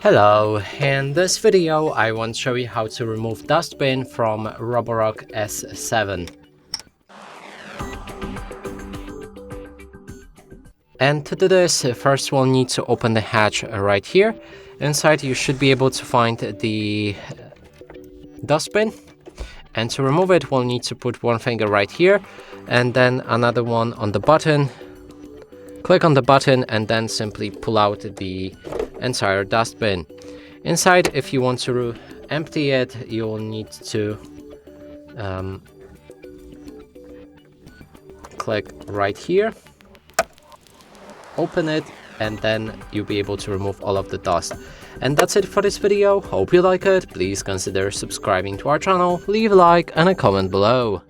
Hello, in this video I want to show you how to remove Dustbin from Roborock S7. And to do this, first we'll need to open the hatch right here. Inside you should be able to find the Dustbin. And to remove it, we'll need to put one finger right here and then another one on the button. Click on the button and then simply pull out the entire dustbin. Inside, if you want to empty it, you'll need to click right here, open it, and then you'll be able to remove all of the dust. And that's it for this video. Hope you like it. Please consider subscribing to our channel, leave a like and a comment below.